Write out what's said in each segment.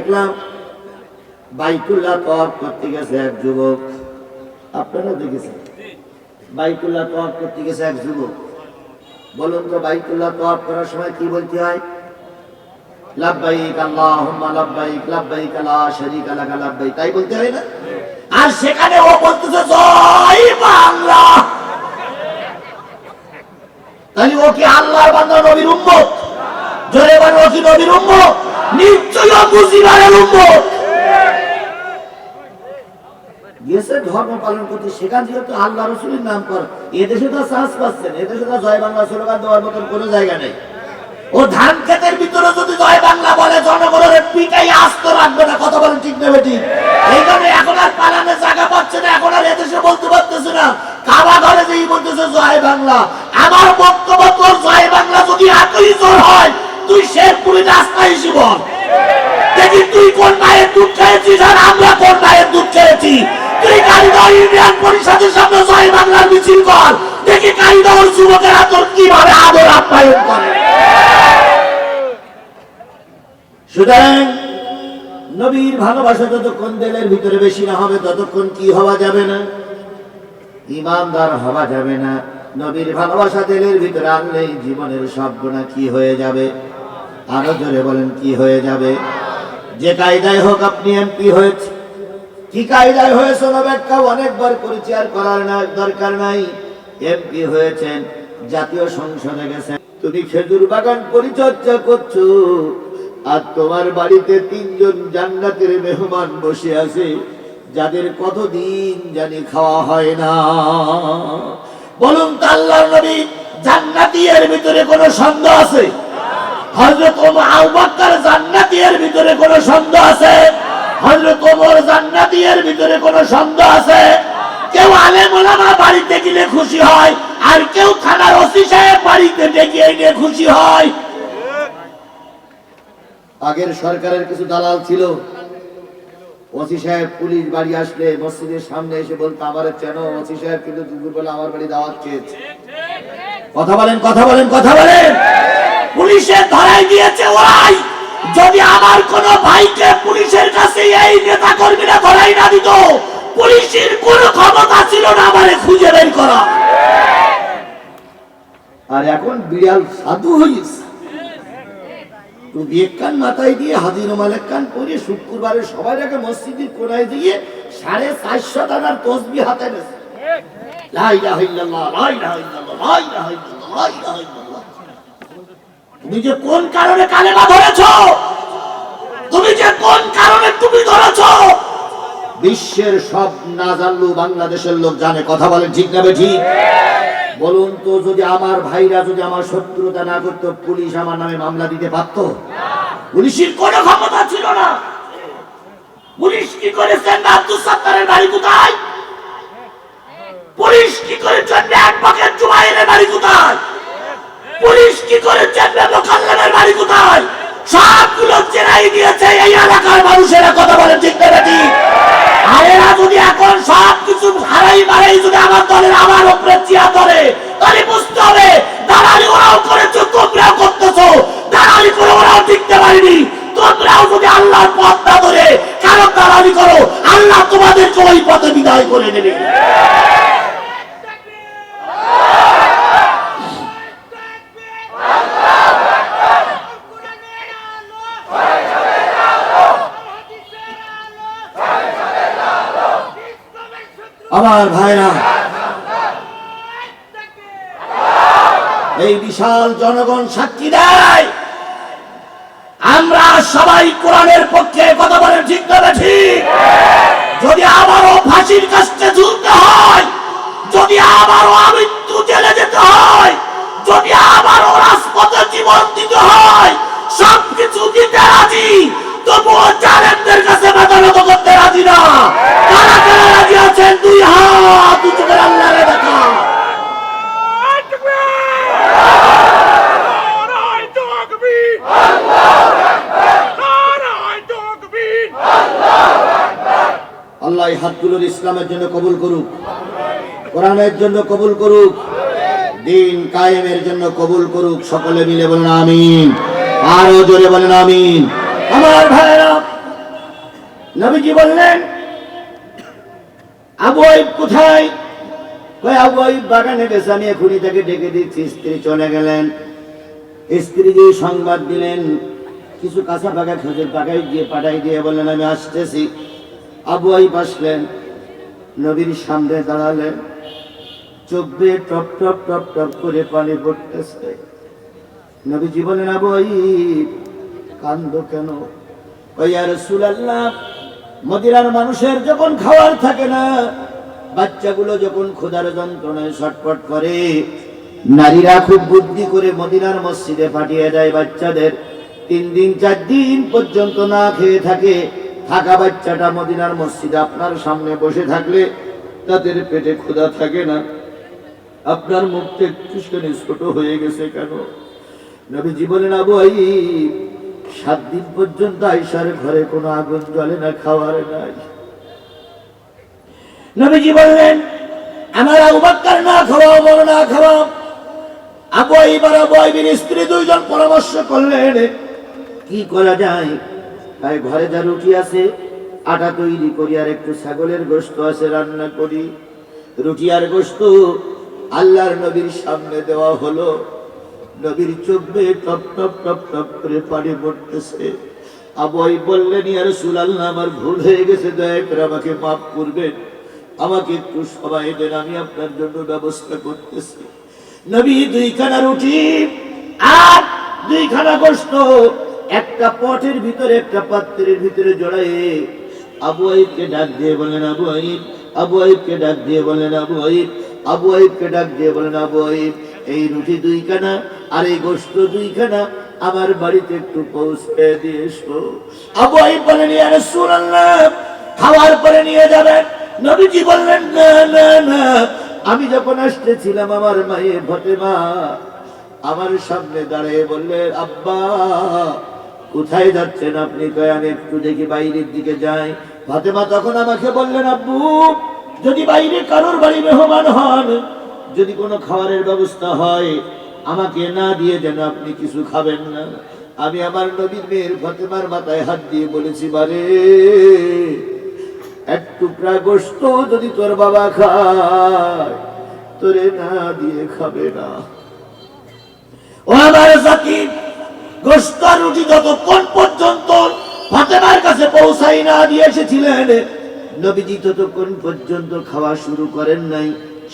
দেখলাম বাইতুল্লাহ তওয়াফ করতে গেছে এক যুবক। আপনারা দেখেছেন বাইতুল্লাহ তওয়াফ করতে গেছে এক যুবক। বলুন তো বাইতুল্লাহ তওয়াফ করার সময় কি বলতে হয়? লাব্বাইক আল্লাহুম্মা লাব্বাইক লাব্বাইক লা শারীকা লাক লাব্বাইক, তাই বলতে হয় না? আর সেখানে ও বলতেছে জয় বাংলা। তাহলে ও কি আল্লাহর বান্দা, নবীর উম্মত? জোরে বলো, ও কি নবীর উম্মত? নিশ্চয়ই ও মুজিবের উম্মত। গেছে ধর্ম পালন করতে, সেখান থেকে তো আল্লাহ রাসূলের নাম কর। এদেশে তো চান্স পাচ্ছেন, এদেশে তো জয় বাংলা স্লোগান দেওয়ার মতন কোনো জায়গা নেই। ও ধান ক্ষেতের ভিতরে যদি জয় বাংলা বলে জনগণের পিটাই আস্ত রাখবে না। কথা বলেন ঠিক না বেঠিক? এই কারণে এখন আর পালানোর জায়গা পাচ্ছে না, এখন আর এদেশে বলতে পারতেছে না। কাবা ঘরে যেই বলতেছে জয় বাংলা। আমার বক্তব্য, তোর জয় বাংলা যদি এতই জোর হয়, তুই শেরপুরে রাস্তায় এসে বল, দেখি তুই কোন মায়ের দুধ খেয়েছিস আর আমরা কোন মায়ের দুধ খেয়েছি। তুই কারিগর ইউনিয়ন পরিষদের সামনে জয় বাংলার মিছিল কর, দেখি কারিগর যুবকেরা তোর কিভাবে আদর আপ্যায়ন করে। সুতরাং নবীর ভালোবাসা যতক্ষণ দিলের ভিতরে বেশি না হবে, ততক্ষণ কি হওয়া যাবে না? ইমানদার হওয়া যাবে না। নবীর ভালোবাসা দিলের ভিতরে আনলেই জীবনের সব গুনাহ কি হয়ে যাবে? আরো জোরে বলেন, কি হয়ে যাবে? যে কায়দায় হোক আপনি এমপি হয়েছে, কি কায়দায় হয়েছে ব্যাখ্যা অনেকবার করেছি, আর করার না দরকার নাই। এমপি হয়েছেন, জাতীয় সংসদে গেছেন, তুমি খেজুর বাগান পরিচর্যা করছো, আর তোমার বাড়িতে 3 জন জান্নাতের মেহমান বসে আছে, যাদের কতদিন জানি খাওয়া হয় না। বলুন তো আল্লাহর নবী জান্নাতি এর ভিতরে কোনো সন্দেহ আছে? হযরত আবু বকর জান্নাতি এর ভিতরে কোনো সন্দেহ আছে? হযরত ওমর জান্নাতি এর ভিতরে কোনো সন্দেহ আছে? কেউ আলেম ওলামা বাড়িতে গেলে খুশি হয়, আর কেউ থানার ওসি সাহেব বাড়িতে ডেকে এনে খুশি হয়। আগের সরকারের কিছু দালাল ছিল, ওসি সাহেব পুলিশ বাড়ি আসলে মসজিদের সামনে এসে বলতো, আমারে চেন? ওসি সাহেব কিন্তু দুপুরবেলা আমার বাড়ি দাওয়াত খেয়েছে। কথা বলেন, কথা বলেন, কথা বলেন। পুলিশে ধরাই দিয়েছে ওরাই। যদি আমার কোন ভাইকে পুলিশের কাছে এই নেতা কর্মীরা ধরাই না দিত, পুলিশের কোন ক্ষমতা ছিল না আমারে খুঁজে বের করা। আর এখন বিড়াল সাধু হইস, টুপি এক কান মাথায় দিয়ে, হাজি রুমাল এক কান পরে, শুক্রবারে সবাই আগে মসজিদের কোনায় দিয়ে 450 টাকার তসবিহ হাতে নেছে। লা ইলাহা ইল্লাল্লাহ, লা ইলাহা ইল্লাল্লাহ, লা ইলাহা ইল্লাল্লাহ, লা ইলাহা ইল্লাল্লাহ। তুমি যে কোন কারণে কালেমা ধরেছো, তুমি যে কোন কারণে তুমি ধরেছো, বিশ্বের সব না জানলেও বাংলাদেশের লোক জানে। কথা বলেন ঠিক না বেঠিক? বলুন তো, যদি আমার ভাইরা যদি আমার শত্রুতা না করতো, পুলিশ আমার নামে মামলা দিতে পারত? পুলিশের কোনো ক্ষমতা ছিল না। পুলিশ কি করেছেন? আব্দুল সাত্তারের বাড়ি কোথায়? পুলিশ কি করেছেন? অ্যাডভোকেট জুবাইরের বাড়ি কোথায়? পুলিশ কি করেছেন? মোকাল্লামের বাড়ি কোথায়? সবগুলো চেনাই দিয়েছে এই এলাকার মানুষেরা। কথা বলেন ঠিক না বেঠিক? আর এরা যদি এখন সবকিছু হারাই মারাই যদি আমার দলের আমার উপরে চিয়া ধরে, তাহলে বুঝতে হবে দালালি ওরাও করেছো, তোমরাও করতেছো। দালালি করে ওরাও টিকতে পারেনি। তোমরাও যদি আল্লাহর পথ না ধরে কারো দালালি করো, আল্লাহ তোমাদেরকে ওই পথে বিদায় করে দেবে। আমার ভাইরা, এই বিশাল জনগণ সাক্ষী দেয় আমরা সবাই কোরআনের পক্ষে। কথা বলেন ঠিক না ঠিক? যদি আবারও ফাঁসির কাছে ঝুলতে হয়, যদি আবারও আমৃত্যু জেলে যেতে হয়, যদি আবারও রাজপথে জীবন দিতে হয়, সবকিছু দিতে রাজি, তবুও জালেমদের কাছে মাথা নত করতে রাজি না। কারা কারা রাজি আছেন? 2 হাত উঁচু করে আল্লাহরে দেখা। আল্লাহ এই হাতগুলোর ইসলামের জন্য কবুল করুক, কোরআনের জন্য কবুল করুক, দিন কায়েমের জন্য কবুল করুক। সকলে মিলে বলেন আমিন। আরো জোরে বলেন আমিন। আমার ভাইরা, নবীজি বললেন, আবু আইয়ুব কোথায়? কই আবু আইয়ুব বাগানে গেছে, আমি এখনই তাকে ডেকে দিচ্ছি। স্ত্রী চলে গেলেন। স্ত্রী যে সংবাদ দিলেন, কিছু কাঁচা পাকা খেজুর পাকাই দিয়ে পাঠাই দিয়ে বললেন, আমি আসতেছি। আবু আইয়ুব আসলেন, নবীর সামনে দাঁড়ালেন। চোখ দিয়ে টপ টপ টপ টপ করে পানি পড়তেছে। নবীজি বলেন, আবু আইয়ুব কান্দো কেন? কই ইয়া রাসূলুল্লাহ, মদিনার মানুষের যখন খাওয়ার থাকে না, বাচ্চাগুলো যখন ক্ষুধার যন্ত্রণায় ছটফট করে, নারীরা খুব বুদ্ধি করে মদিনার মসজিদে পাঠিয়ে দেয় বাচ্চাদের। 3 দিন 4 দিন পর্যন্ত না খেয়ে থাকে। থাকা বাচ্চাটা মদিনার মসজিদে আপনার সামনে বসে থাকলে তাদের পেটে ক্ষুধা থাকে না। আপনার মুখটা একটু ছোট হয়ে গেছে কেন? নবীজি বলেন, আবু আইয়ুব 7 দিন পর্যন্ত আয়েশার ঘরে কোনো আগুন জ্বলে না, খাওয়ার নাই। নবীজি বললেন, আমার আবু বকর না খাওয়াও, বড় না খাওয়াও। আবু আইয়ুব আর আবু আইয়ুবের স্ত্রী দুইজন পরামর্শ করলেন, কি করা যায়? তাই ঘরে যা রুটি আছে আটা তৈরি করি, আর একটু ছাগলের গোশত আছে রান্না করি। রুটি আর গোশত আল্লাহর নবীর সামনে দেওয়া হলো। নবীর চোখ বেয়ে টপ টপ টপ টপ করে পানি পড়তেছে। আবু আইয়ুব বললেন, ইয়া রাসূলুল্লাহ, আমার ভুল হয়ে গেছে, দয়া করে আমাকে মাফ করবেন, আমাকে একটু সময় দেন, আমি আপনার জন্য ব্যবস্থা করতেছি। নবী 2খানা রুটি আর 2খানা গোশত একটা পটের ভিতরে, একটা পাত্রের ভিতরে জড়ায়ে আবু আইয়ুবকে ডাক দিয়ে বলেন, আবু আইয়ুব, আবু আইয়ুবকে ডাক দিয়ে বলেন, আবু আইয়ুব, আবু আইয়ুবকে ডাক দিয়ে বলেন, আবু আইয়ুব, এই রুটি 2খানা আর এই গোশত 2খানা আমার বাড়িতে একটু পৌঁছে দিয়ে এসো। আবু আইয়ুব বলেন, ইয়া রাসূলুল্লাহ, খাওয়ার পরে নিয়ে যাবেন। নবীজি বললেন, না না না, আমি যখন আসতেছিলাম আমার মায়ে ফাতেমা আমার সামনে দাঁড়িয়ে বললেন, আব্বা কোথায় যাচ্ছেন আপনি? কয় আমি একটু দেখি বাইরের দিকে যাই। ফাতেমা তখন আমাকে বললেন, আব্বু যদি বাইরে কারোর বাড়ি মেহমান হন, যদি কোনো খাবারের ব্যবস্থা হয়, আমাকে না দিয়ে যেন আপনি কিছু খাবেন না। আমি আমার নবীর মেয়ের ফাতেমার মাথায় হাত দিয়ে বলেছি, বারে এক টুকরা গোশত যদি তোর বাবা খায়, তোরে না দিয়ে খাবে না। ও আমার জাতি, গোশত রুটি যতক্ষণ পর্যন্ত ফাতেমার কাছে পৌঁছাই না দিয়ে এসেছিলেন, নবীজি ততক্ষণ পর্যন্ত খাওয়া শুরু করেন নাই।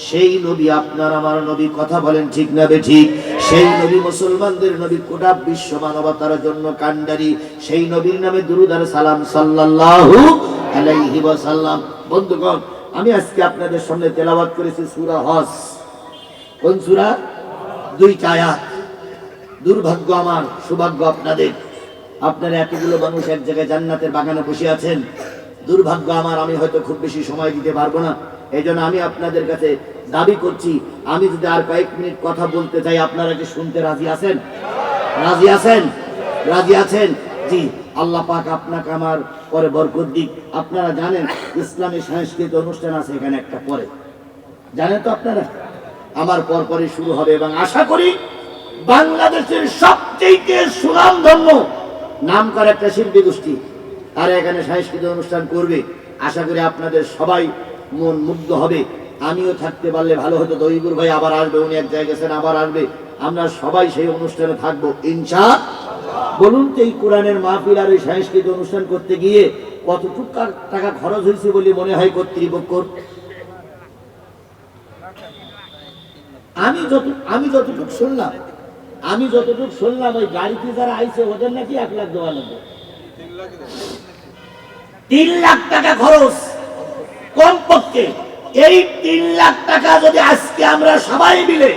সেই নবী আপনার আমার নবী, কথা বলেন ঠিক না বেঠিক? সেই নবী মুসলমানদের নবী, গোটা বিশ্ব মানবতার জন্য কান্ডারি। সেই নবীর নামে দুরূদ আর সালাম সাল্লাল্লাহু আলাইহি ওয়াসাল্লাম। বন্ধুগণ, আমি আজকে আপনাদের সামনে তেলাওয়াত করেছি সূরা হজ। কোন সূরা? 2টা আয়াত। দুর্ভাগ্য আমার, সৌভাগ্য আপনাদের, আপনারা এতগুলো মানুষ এক জায়গায় জান্নাতের বাগানে বসে আছেন। দুর্ভাগ্য আমার, আমি হয়তো খুব বেশি সময় দিতে পারবো না। এই জন্য আমি আপনাদের কাছে দাবি করছি, আমি যদি আর কয়েক মিনিট কথা বলতে চাই, আপনারা কি শুনতে রাজি আছেন? রাজি আছেন? রাজি আছেন? জি, আল্লাহ পাক আপনাকে আমার পরে বরকত দিক। আপনারা জানেন ইসলামী সাংস্কৃতিক অনুষ্ঠান আছে এখানে একটা পরে, জানেন তো আপনারা? আমার পরপরই শুরু হবে এবং আশা করি বাংলাদেশের সবচেয়ে সুনামধন্য নাম করা একটা শিল্পী গোষ্ঠী তারা এখানে সাংস্কৃতিক অনুষ্ঠান করবে। আশা করি আপনাদের সবাই মন মুগ্ধ হবে। আমিও থাকতে পারলে ভালো হতো। দইবুর ভাই আবার আসবে, উনি এক জায়গায় গেছেন, আবার আসবে। আমরা সবাই সেই অনুষ্ঠানে থাকবো ইনশাআল্লাহ। বলুন তো, এই কোরআনের মাহফিল আর এই সাংস্কৃতিক অনুষ্ঠান করতে গিয়ে কতটুকু টাকা খরচ হয়েছে বলে মনে হয় কর্তৃপক্ষ? আমি যতটুকু শুনলাম ওই গাড়িতে যারা আইছে ওদের নাকি 1 লাখ দেওয়া লাগবে। 3 লাখ টাকা খরচ কমপক্ষে। এই 3 লাখ টাকা যদি আজকে আমরা সবাই মিলে,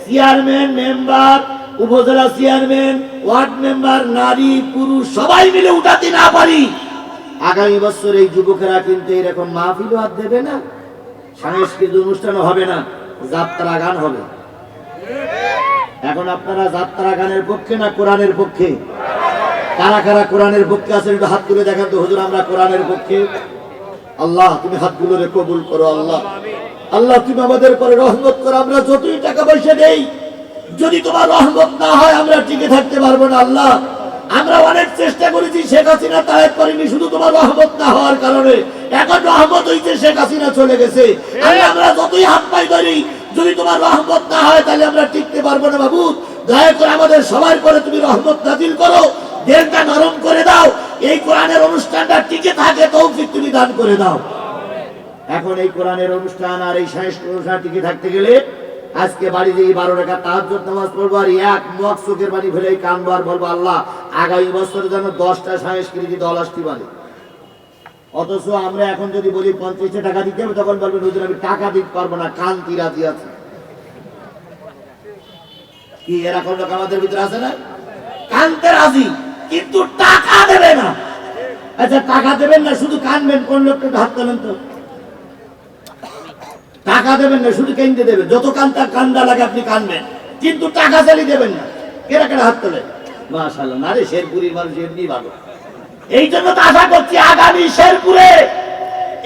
চেয়ারম্যান, মেম্বার, উপজেলা চেয়ারম্যান, ওয়ার্ড মেম্বার, নারী পুরুষ সবাই মিলে উঠাতে না পারি, আগামী বছর এই যুবকেরা কিন্তু এরকম মাহফিল আর দেবে না, সাংস্কৃতিক অনুষ্ঠানও হবে না, যাত্রা গান হবে। এখন আপনারা যাত্রা গানের পক্ষে না কোরআনের পক্ষে? কারা কারা কোরআনের পক্ষে আছেন একটু হাত তুলে দেখান তো। হুজুর, আমরা কোরআনের পক্ষে। আল্লাহ তুমি হাতগুলোরে কবুল করো। আল্লাহ, আল্লাহ তুমি আমাদের পরে রহমত করো। আমরা যতই টাকা পয়সা দেই, যদি তোমার রহমত না হয় আমরা টিকে থাকতে পারবো না। আল্লাহ আমরা অনেক চেষ্টা করেছি, শেখ হাসিনা তায়েব করেনি শুধু তোমার রহমত না হওয়ার কারণে। এখন রহমত হইছে, শেখ হাসিনা চলে গেছে। আমরা যতই হাত পাই ধরি, যদি তোমার রহমত না হয় তাহলে আমরা টিকতে পারবো না। বাবু দয়া করে আমাদের সবার করে তুমি রহমত নাজিল করো, দেলটা নরম করে দাও, এই কোরআনের অনুষ্ঠানটা টিকে থাকে তৌফিক তুমি দান করে দাও। এখন এই কোরআনের অনুষ্ঠান আর এই সাংস্কৃতিক অনুষ্ঠান টিকে থাকতে গেলে আজকে বাড়ি দিয়ে 12 রাকাত তাহাজ্জুদ নামাজ পড়বো আর এক মুখ চোখের পানি ফেলে কানবো আর বলবো আল্লাহ আগামী বছরে যেন 10টা সাংস্কৃতিক দল আসতে পারে। অথচ আমরা এখন যদি বলি 50 টাকা দিতে হবে, তখন বলবেন হুজুর আমি টাকা দিতে পারবো না, কান্তি রাজি আছে। কি এরকম লোক আমাদের ভিতরে আছে না? কানতে রাজি কিন্তু টাকা দেবে না। আচ্ছা টাকা দেবেন না, শুধু কানবেন, কোন লোকটা হাত তোলেন তো। টাকা দেবেন না, শুধু কেন্দ্রে দেবেন, যত কান্দা লাগে আপনি কানবেন, কিন্তু টাকা চালি দেবেন না। কেরা কেরা হাত তোলে? মাশাআল্লাহ, না রে শেরপুরের মানুষ এমনি ভালো। এই জন্য তো আশা করছি আগামী শেরপুরে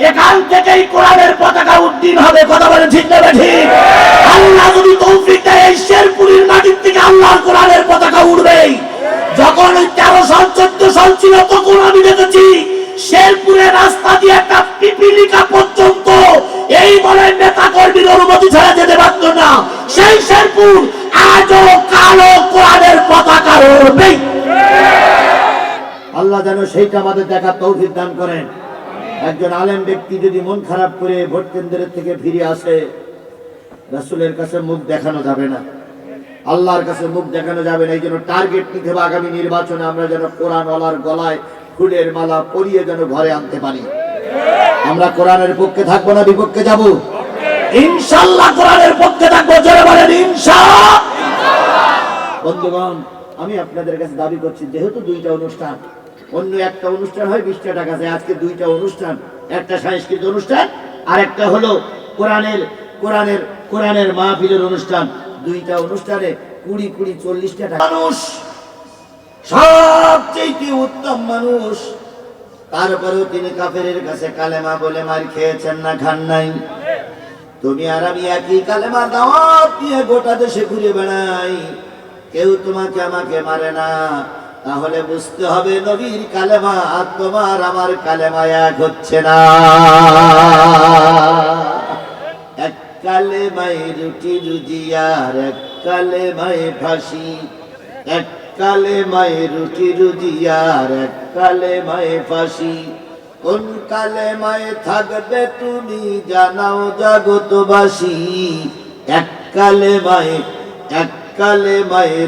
এখান থেকেই কোরআনের পতাকা উড্ডীন হবে। কথা বলেন ঠিক না ঠিক? আল্লাহ যদি তৌফিক দেয় এই শেরপুরের মাটির থেকে আল্লাহর কোরআনের পতাকা উড়বেই। যখন ওই 13 সাল 14 সাল ছিল তখন আমি দেখেছি শেরপুরের রাস্তা দিয়ে একটা পিপিলিকা পর্যন্ত এই বলে নেতা কর্মীর অনুমতি ছাড়া যেতে পারতো না। সেই শেরপুর আজও কালো কোরআনের পতাকা উড়বেই। আল্লাহ যেন সেইটা আমাদের দেখার তৌফিক দান করেন। একজন আলেম ব্যক্তি যদি মন খারাপ করে ভোট কেন্দ্রের থেকে ফিরে আসে, রাসূলের কাছে মুখ দেখানো যাবে না, আল্লাহর কাছে মুখ দেখানো যাবে না। এই জন্য টার্গেট নিতে হবে আগামী নির্বাচনে আমরা যেন কোরআনওয়ালার গলায় ফুলের মালা পরিয়ে যেন ঘরে আনতে পারি। আমরা কোরআনের পক্ষে থাকবো না বিপক্ষে যাব? ইনশাআল্লাহ কোরআনের পক্ষে থাকবো। জোরে বলেন ইনশাআল্লাহ। বন্ধুগণ, আমি আপনাদের কাছে দাবি করছি, যেহেতু 2টা অনুষ্ঠান, অন্য একটা অনুষ্ঠান হয় 20টা টাকা যায়, আজকে 2টা অনুষ্ঠান, একটা সাংস্কৃতিক অনুষ্ঠান আর একটা হলো কোরআনের মাহফিলের অনুষ্ঠান। 2টা অনুষ্ঠানে 20 40টা টাকা। মানুষ সবচেয়ে উত্তম মানুষ, তারপরেও তিনি কাফেরের কাছে কালেমা বলে মার খেয়েছেন না খান নাই? তুমি আর আমি একই কালেমা দাওয়াত দিয়ে গোটা দেশে ঘুরে বেড়াই, কেউ তোমাকে আমাকে মারে না, তাহলে বুঝতে হবে নবীর কালেমা আর তোমার আমার কালেমা এক হচ্ছে না। এক কালেমায় রুটি রুজিয়ার, এক কালেমায় ফাঁসি, এক কালেমায় রুটি রুজিয়ার, এক কালেমায় ফাঁসি। কোন কালেমায় থাকবে তুমি জানাও জগতবাসী। এক কালেমায়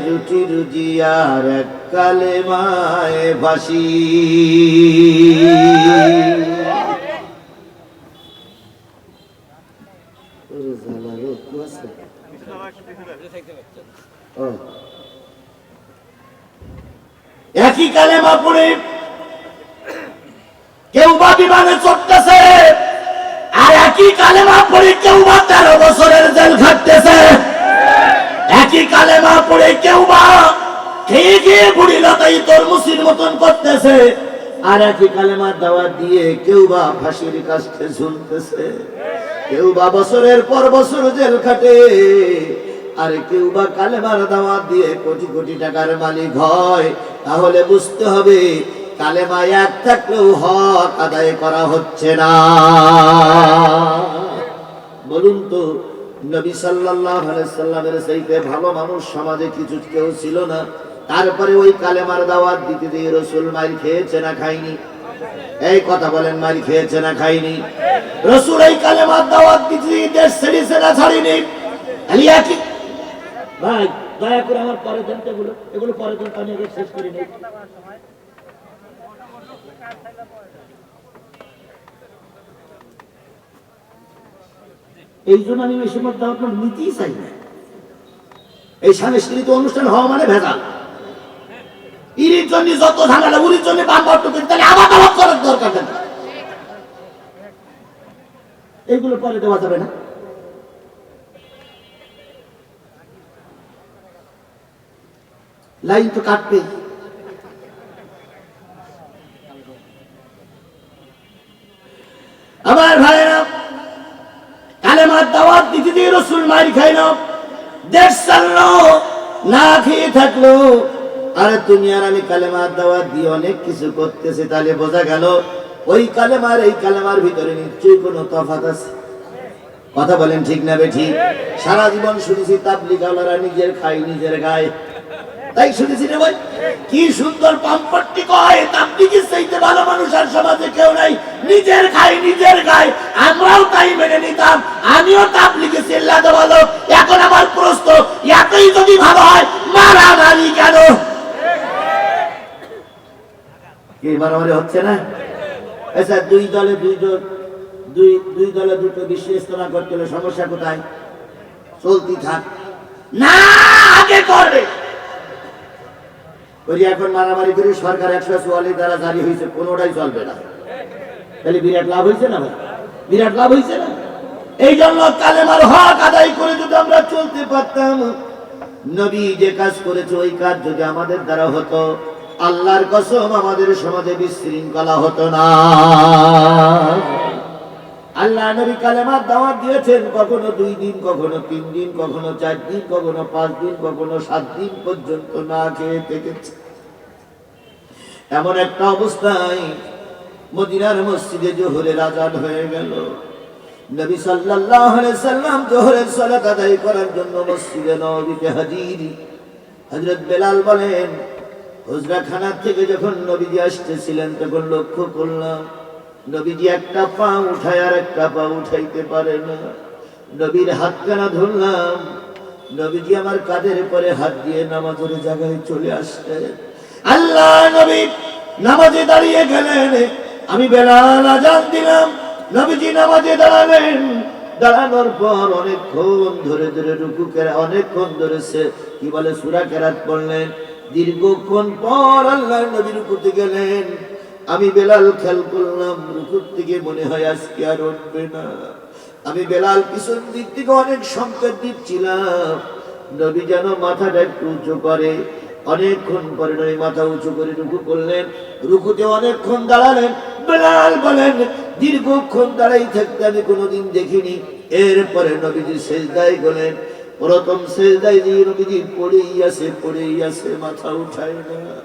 রুটি রুজিয়ার, এক কালেমায় ফাঁসি। একই কালেমা পড়ে কেউ বা বিমানে চড়তেছে, আর একই কালেমা পড়ে কেউ বা 13 বছরের জেল খাটতেছে। একই কালেমা পড়ে কেউ বা খেয়ে গিয়ে বুড়ি লতাই তরমুসির মতন করতেছে, আর একই কালেমার দাওয়াত দিয়ে কেউ বা ফাঁসির কাছে ঝুলতেছে। কেউ বা বছরের পর বছর জেল খাটে, আর কেউ বা কালেমার দাওয়াত দিয়ে কোটি কোটি টাকার মালিক হয়। তাহলে বুঝতে হবে কালেমা এক থাকলেও হক আদায় করা হচ্ছে না। বলুন তো, নবী সাল্লাল্লাহু আলাইহি সাল্লামের চাইতে ভালো মানুষ সমাজে কিছু কেউ ছিল না। তারপরে ওই কালেমার দাওয়াত দিতে দিয়ে রাসূল মার খেয়েছে না খায়নি? এই কথা বলেন, মার খেয়েছে না খায়নি? রাসূল এই কালেমার দাওয়াত দিতে দিয়ে দেশ ছেড়েছে না ছাড়েনি? আলিয়া কি ভাই, দয়া করে আমার পরে দেন, এগুলো পরে দেন, আমি আগে শেষ করি নেই। এই জন্য আমি এই সময় দাওয়াত নিতেই চাই না। এই সাংস্কৃতিক অনুষ্ঠান হওয়া মানে ভেজাল। ইরির জন্য যত ঝামেলা, উরির জন্য বাম্পারটু করি, তাহলে আবার দাওয়াত করার দরকার নেই। এইগুলো পরে দেওয়া যাবে না। লাইন তো কাটবে। আমার ভাইরা, কালেমার দাওয়াত দিতে দিয়ে রাসূল মার খাইল, দেশ ছাড়লো, না খেয়ে থাকলো, আরে তুমি আর আমি কালেমার দাওয়াত দিয়ে অনেক কিছু করতেছি, তাহলে বোঝা গেল ওই কালেমার এই কালেমার ভিতরে নিশ্চয়ই কোনো তফাৎ আছে। কথা বলেন ঠিক না বেঠিক? সারা জীবন শুনেছি তাবলীগওয়ালারা নিজের খায় নিজের গায়ে, তাই শুনেছি রে ভাই। কি সুন্দর পাম্পট্টি কয়, তাবলীগের চাইতে ভালো মানুষ আর সমাজে কেউ নাই, নিজের খায় নিজের গায়ে। আমরাও তাই মেনে নিতাম, আমিও তাবলীগে চিল্লাতে ভালো। এখন আমার প্রশ্ন, এতই যদি ভালো হয় মারামারি কেন? কি মারামারি হচ্ছে না? আচ্ছা, দুই দলে দুটো বিশ্ব ইজতেমা করতে হলে সমস্যা কোথায়? চলতি থাক না, আগে করবে ওই এখন মারামারি করে সরকার 144 দ্বারা জারি হয়েছে, কোনোটাই চলবে না। তাহলে বিরাট লাভ হয়েছে না ভাই? বিরাট লাভ হয়েছে না? এই জন্য কালেমার হক আদায় করে যদি আমরা চলতে পারতাম, নবী যে কাজ করেছে ওই কাজ যদি আমাদের দ্বারা হতো, আল্লাহর কসম আমাদের সমাজে বিশৃঙ্খলা হতো না। আল্লাহ নবী কালেমার দাওয়াত দিয়েছেন, কখনো 2 দিন, কখনো 3 দিন, কখনো 4 দিন, কখনো 5 দিন, কখনো 7 দিন পর্যন্ত না খেয়ে থেকেছে। এমন একটা অবস্থায় মদিনার মসজিদে জোহরের আজান হয়ে গেল। নবী সাল্লাল্লাহু আলাইহি সাল্লাম জোহরের সালাত আদায় করার জন্য মসজিদে নববীতে হাজির। হযরত বেলাল বলেন, হুজরাখানা থেকে যখন নবীজি আসতেছিলেন তখন লক্ষ্য করলাম নবীজি একটা পা উঠায় আর একটা পা উঠাইতে পারে না। নবীর হাতখানা ধরলাম, নবীজি আমার কাঁধের পরে হাত দিয়ে নামাজের জায়গায় চলে আসলেন। আল্লাহ নবী নামাজে দাঁড়িয়ে গেলেন, আমি বেলাল আজান দিলাম, নবীজি নামাজে দাঁড়ালেন। দাঁড়ানোর পর অনেকক্ষণ ধরে ধরে রুকু করে অনেকক্ষণ ধরে কি বলে সূরা কেরাত পড়লেন। দীর্ঘক্ষণ পর আল্লাহর নবী রুকুতে গেলেন। আমি বেলাল খেয়াল করলাম রুকুর থেকে মনে হয় আজকে আর উঠবে না। আমি বেলাল পিছন দিক থেকে অনেক সংকেত দিচ্ছিলাম নবী যেন মাথাটা একটু উঁচু করে। অনেকক্ষণ পরে নবী মাথা উঁচু করে রুকু করলেন, রুকুতে অনেকক্ষণ দাঁড়ালেন। বেলাল বলেন, দীর্ঘক্ষণ দাঁড়াই থাকতে আমি কোনোদিন দেখিনি। এরপরে নবীজি সেজদায় গেলেন। প্রথম সেজদায় দিয়ে নবীজি পড়েই আছে, মাথা উঠায় না।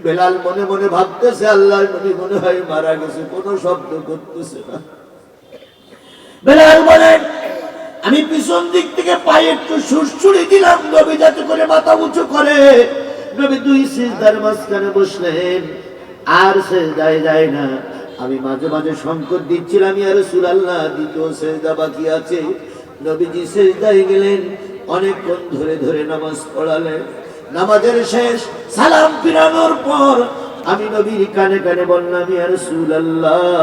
বেলাল মনে মনে ভাবতেছে আল্লাহর নবী মনে হয় মারা গেছে, কোনো শব্দ করতেছে না। বেলাল বলেন, আমি পিছন দিক থেকে পায়ে একটু সুরসুরি দিলাম নবী যাতে করে মাথা উঁচু করে। নবী 2 সিজদার মাঝখানে বসলেন, আর সেজদায় যায় না। আমি মাঝে মাঝে সংকট দিচ্ছিলাম, ইয়া রাসূলুল্লাহ দ্বিতীয় সেজদা বাকি আছে। নবীজি সেজদায় গেলেন, অনেকক্ষণ ধরে ধরে নামাজ পড়ালেন। নামাজের শেষ সালাম ফিরানোর পর আমি নবীর কানে কানে বললাম, ইয়া রাসূলুল্লাহ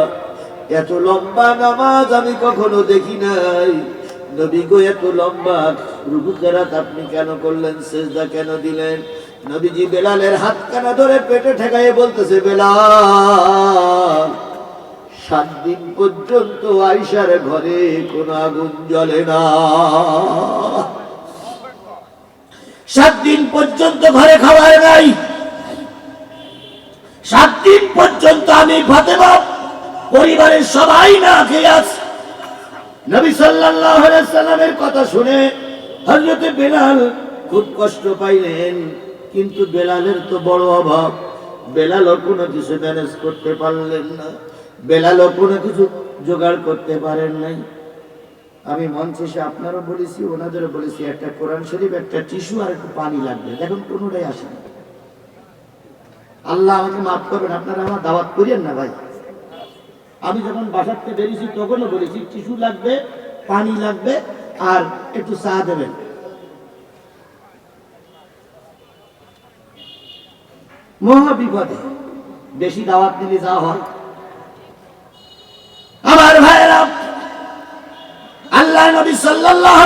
এত লম্বা নামাজ আমি কখনো দেখি নাই। নবী গো এত লম্বা রুকু কেরাত আপনি কেন করলেন, সেজদা কেন দিলেন? নবীজি বেলালের হাতখানা ধরে পেটে ঠেকাইয়ে বলতেছে, বেলাল 7 দিন পর্যন্ত আয়েশার ঘরে কোনো আগুন জ্বলে না। 7 দিন পর্যন্ত ঘরে খাবার নাই। 7 দিন পর্যন্ত আমি ফাতেমা পরিবারের সবাই না খেয়ে আছি। নবী সাল্লাল্লাহু আলাইহি সাল্লামের কথা শুনে হযরত বেলাল খুব কষ্ট পাইলেন, কিন্তু বেলালের তো বড় অভাব। বেলালও কোনো কিছু ম্যানেজ করতে পারলেন না, বেলালও কোনো কিছু জোগাড় করতে পারেন নাই। আমি মঞ্চে এসে আপনারও বলেছি, ওনাদেরও বলেছি, একটা কোরআন শরীফ, একটা টিস্যু আর একটু পানি লাগবে। দেখুন কোনোটাই আসে না। আল্লাহ আমাকে মাফ করবেন, আপনারা আমার দাওয়াত করিয়েন না ভাই। আমি যখন বাসাতে বেরিয়েছি তখনও বলেছি টিস্যু লাগবে, পানি লাগবে আর একটু চা দেবেন। মহা বিপদে বেশি দাওয়াত নিলে যা হয়। আমার ভাইরা, আল্লাহ নবী সাল্লাল্লাহু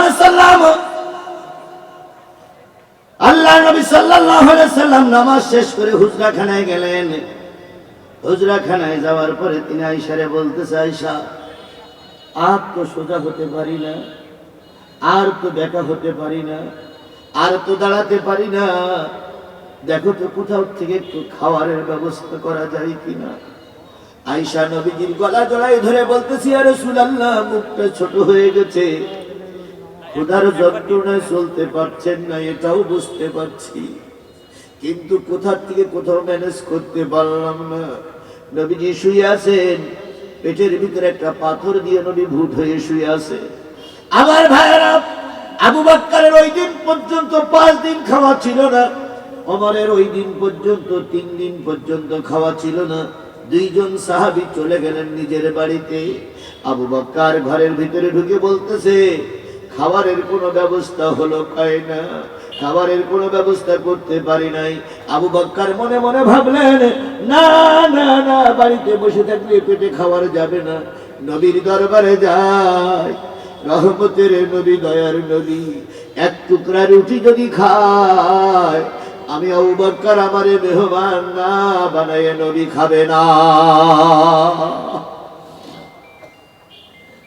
আলাইহি সাল্লাম নামাজ শেষ করে হুজরাখানায় গেলেন। হুজরাখানায় যাওয়ার পরে তিনি আয়েশারে বলতেছে, আয়েশা আর তো সোজা হতে পারি না, আর তো বেকা হতে পারি না, আর তো দাঁড়াতে পারি না, দেখো তো কোথাও থেকে একটু খাবারের ব্যবস্থা করা যায় কিনা। আয়েশা নবীজির গলা জড়াই ধরে বলতেছি, ইয়া রাসূলুল্লাহ মুখটা ছোট হয়ে গেছে, ক্ষুধার যন্ত্রণায় চলতে পারছেন না, এটাও বুঝতে পারছি, কিন্তু কোথা থেকে কোথাও ম্যানেজ করতে পারলাম না। নবীজি শুয়ে আছেন, পেটের ভিতরে একটা পাথর দিয়ে নবী ভূত হয়ে শুয়ে আছে। আমার ভাইয়েরা, আবু বকরের ওই দিন পর্যন্ত 5 দিন খাওয়া ছিল না, ওমরের ওই দিন পর্যন্ত 3 দিন পর্যন্ত খাওয়া ছিল না। 2 জন সাহাবী চলে গেলেন নিজের বাড়িতে। আবু বকর ঘরের ভিতরে ঢুকে বলতেছে, খাবারের কোনো ব্যবস্থা হলো পায় না, খাবারের কোনো ব্যবস্থা করতে পারি নাই। আবু বকর মনে মনে ভাবলেন, না না না, বাড়িতে বসে থাকলে পেটে খাবার যাবে না, নবীর দরবারে যায়। রহমতের নবী, দয়ার নবী, এক টুকরা রুটি যদি খায়, আমি আবু বকর আমারে মেহমান না বানায় নবী খাবে না।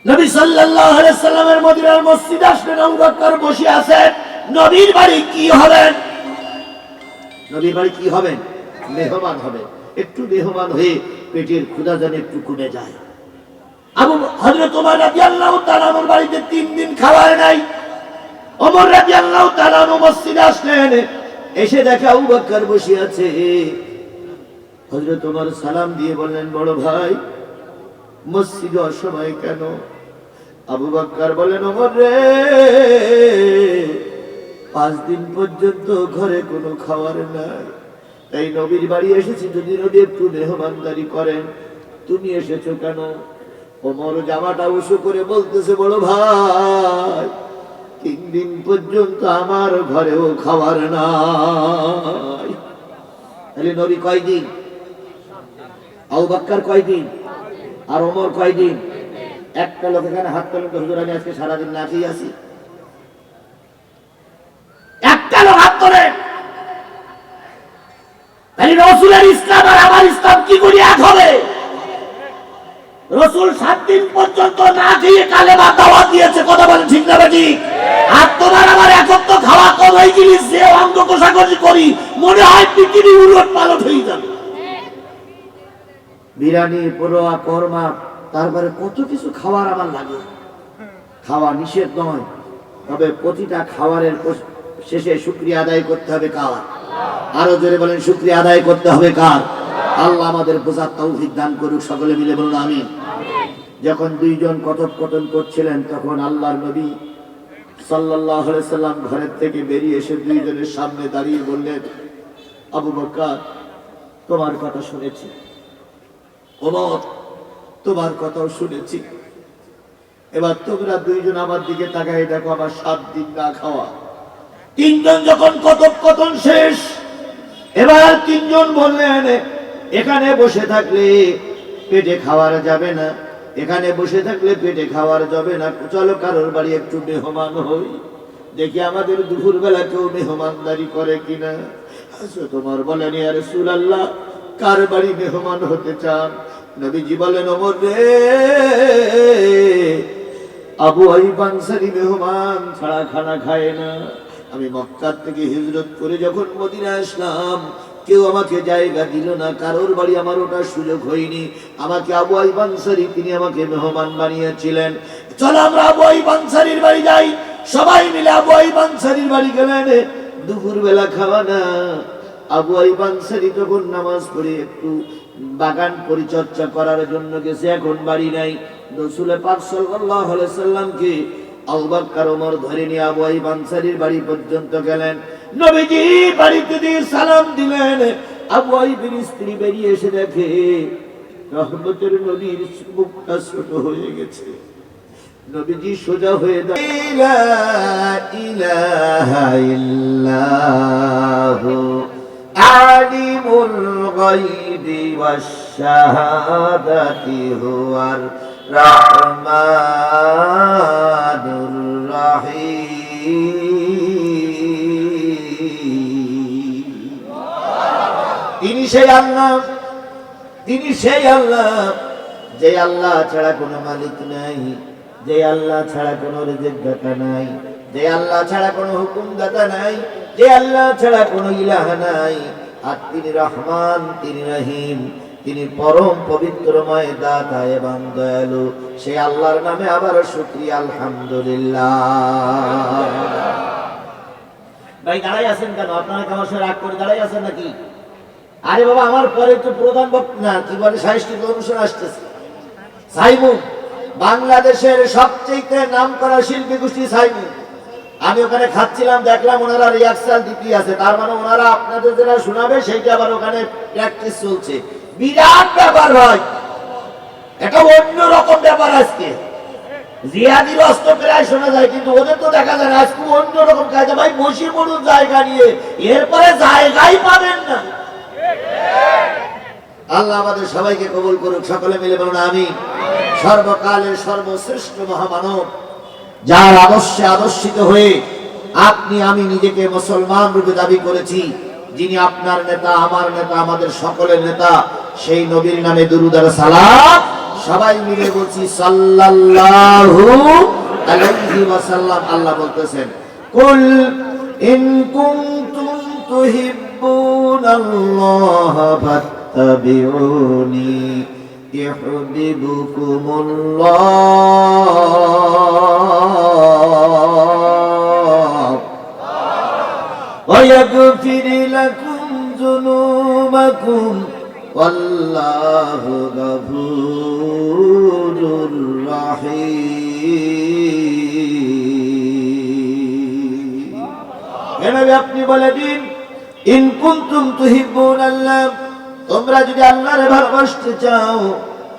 নবী সাল্লাল্লাহু আলাইহি সাল্লামের মদিনার মসজিদে আসলেন, আবু বকর বসে আছেন। নবীর বাড়ি কি হবেন? নবীর বাড়ি কি হবেন? মেহমান হবে। একটু মেহমান হয়ে পেটের ক্ষুধা যেন একটু কমে যায়। হযরত ওমর রাদিয়াল্লাহু তাআলা আমার বাড়িতে 3 দিন খাবার নাই। ওমর রাদিয়াল্লাহু তাআলা মসজিদে আসলেন, এসে দেখে আবু বকর বসে আছে। হযরত ওমর সালাম দিয়ে বললেন, বড় ভাই, মসজিদে অসময় কেন? আবু বকর বলেন, ওমর রে, 5 দিন পর্যন্ত ঘরে কোনো খাবার নাই, তাই নবীর বাড়ি এসেছি, যদি নবী একটু মেহমানদারি করেন। তুমি এসেছো কেন? ওমর জামাটা উঁচু করে বলতেছে, বড় ভাই, 3 দিন পর্যন্ত আমার ঘরেও খাবার নাই। তাহলে নবী কয়দিন? আবু বকর কয়দিন? আর ওমর কয়দিন? একটা লোক এখানে হাত তোলেন তো, হুজুর আমি আজকে সারাদিন না খেয়ে আছি। একটা লোক হাত তোলেন। তাহলে রাসূলের ইসলাম আর আমার ইসলাম কি করে এক হবে? রাসূল 7 দিন পর্যন্ত না খেয়ে কালেমা দাওয়াত দিয়েছে, কথা বলেন ঠিক না বেঠিক? আর তোমার আমার একত্র খাওয়া কম হয়ে গেলে যে অঙ্গ কষাকষি করি, মনে হয় পৃথিবী উলট পালট হয়ে যাবে। বিরিয়ানি, পোড়া, কোরমা, তারপরে কত কিছু খাবার আমার লাগে। খাওয়া নিষেধ নয়, তবে প্রতিটা খাবারের শেষে শুকরিয়া আদায় করতে হবে কার? আরো জোরে বলেন, শুকরিয়া আদায় করতে হবে কার? আল্লাহ আমাদের বোঝার তৌফিক দান করুক, সকলে মিলে বলুন আমিন। যখন 2 জন কথোপকথন করছিলেন, তখন আল্লাহর নবী সাল্লাল্লাহু আলাইহি সাল্লাম ঘরের থেকে বেরিয়ে এসে 2 জনের সামনে দাঁড়িয়ে বললেন, আবু বকর, তোমার কথা শুনেছি, ওমর, তোমার কথাও শুনেছি, এবার তোমরা 2 জন আমার দিকে তাকায় দেখো, আমার 7 দিন না খাওয়া। 3 জন যখন কথোপকথন শেষ, এবার 3 জন বললেন, এখানে বসে থাকলে পেটে খাওয়ার যাবে না, এখানে বসে থাকলে পেটে খাওয়ার যাবে না, চলো কারোর বাড়ি একটু মেহমান হই, দেখি আমাদের দুপুর বেলা কেউ মেহমানদারি করে কিনা। তোমার বলেন, ইয়া রাসূলুল্লাহ, কার বাড়ি মেহমান হতে চান? নবীজি বলেন, ওমর রে, আবু আইয়ুব আনসারী মেহমান ছাড়া খানা খায় না। আমি মক্কা থেকে হিজরত করে যখন মদিনা আসলাম, কেউ আমাকে জায়গা দিল না, কারোর বাড়ি আমার ওটার সুযোগ হয়নি। আমাকে আবু আইয়ুব আনসারী, তিনি আমাকে মেহমান বানিয়েছিলেন। চলো আমরা আবু আইয়ুব আনসারীর বাড়ি যাই। সবাই মিলে আবু আইয়ুব আনসারীর বাড়ি গেলেন। দুপুর বেলা খাওয়া না। আবু আইয়ুব আনসারী তখন নামাজ পড়ে একটু বাগান পরিচর্যা করার জন্য গেছে, এখন বাড়ি নাই। রাসূল পাক সাল্লাল্লাহু আলাইহি সাল্লামকে আবু বকর ওমর ধরে নিয়ে আবু আইয়ুব আনসারীর বাড়ি পর্যন্ত গেলেন। নবীজি বাড়িতে দিয়ে সালাম দিলেন। আবু আইয়ুবের স্ত্রী বেরিয়ে এসে দেখে রহমতের নবীর মুখটা ছোট হয়ে গেছে। নবীজি সোজা হয়ে দাঁড়িয়ে, লা ইলাহা ইল্লাহু আলিমুল গায়বি ওয়াশ শাহাদাতি হুয়ার রাহমানুর রহিম। তিনি সেই আল্লাহ, তিনি সেই আল্লাহ, যে আল্লাহ ছাড়া কোনো মালিক নাই, যে আল্লাহ ছাড়া কোনো রিজিকদাতা নাই, যে আল্লাহ ছাড়া কোনো হুকুমদাতা নাই, যে আল্লাহ ছাড়া কোনো ইলাহ নাই। আর তিনি রহমান, তিনি রহিম, তিনি পরম পবিত্রময় দাতা এবং দয়ালু। সেই আল্লাহর নামে আবারও শুকরিয়া, আলহামদুলিল্লাহ। ভাই দাঁড়াই আছেন কেন? আপনারা কি আমার সাথে রাগ করে দাঁড়াই আছেন নাকি? আরে বাবা, আমার পরে তো প্রধান বক্তা না কি বলে সাংস্কৃতিক অনুষ্ঠান আসতেছে। সাইমু বাংলাদেশের সবচেয়ে নামকরা শিল্পী গোষ্ঠী সাইমু। আমি ওখানে খাচ্ছিলাম, দেখলাম ওনারা রিহার্সাল দিতে আছে, তার মানে ওনারা আপনাদের যেটা শোনাবে সেইটা আবার ওখানে প্র্যাকটিস চলছে। বিরাট ব্যাপার হয়, এটা অন্য রকম ব্যাপার। আজকে জিয়াদির অস্ত্র প্রায় শোনা যায়, কিন্তু ওদের তো দেখা যায় না। আজকে অন্য রকম কায়দা। ভাই বসে পড়ুন জায়গা নিয়ে, এরপরে জায়গাই পাবেন না। আল্লাহ আমাদের সবাইকে কবুল করুক, সকলে মিলে বলুন আমিন। সর্বকালের সর্বশ্রেষ্ঠ মহামানব, যার আদর্শে আদর্শিত হয়ে আপনি আমি নিজেকে মুসলমান রূপে দাবি করেছি, যিনি আপনার নেতা, আমার নেতা, আমাদের সকলের নেতা, সেই নবীর নামে দুরূদ আর সালাম সবাই মিলে বলছি সাল্লাল্লাহু আলাইহি ওয়াসাল্লাম। আল্লাহ বলতেছেন, কুল ইন কুনতুম তুহিব্বুনাল্লাহ ফাত্তাবিউনি ইউহিব্বুকুমুল্লাহ ওয়া ইয়াগফির লাকুম যুনুবাকুম ওয়াল্লাহু গফুরুর রাহিম। এভাবে আপনি বলে দিন, ইন কুনতুম তুহিব্বুনাল্লাহ, তোমরা যদি আল্লাহর ভালোবাসতে চাও,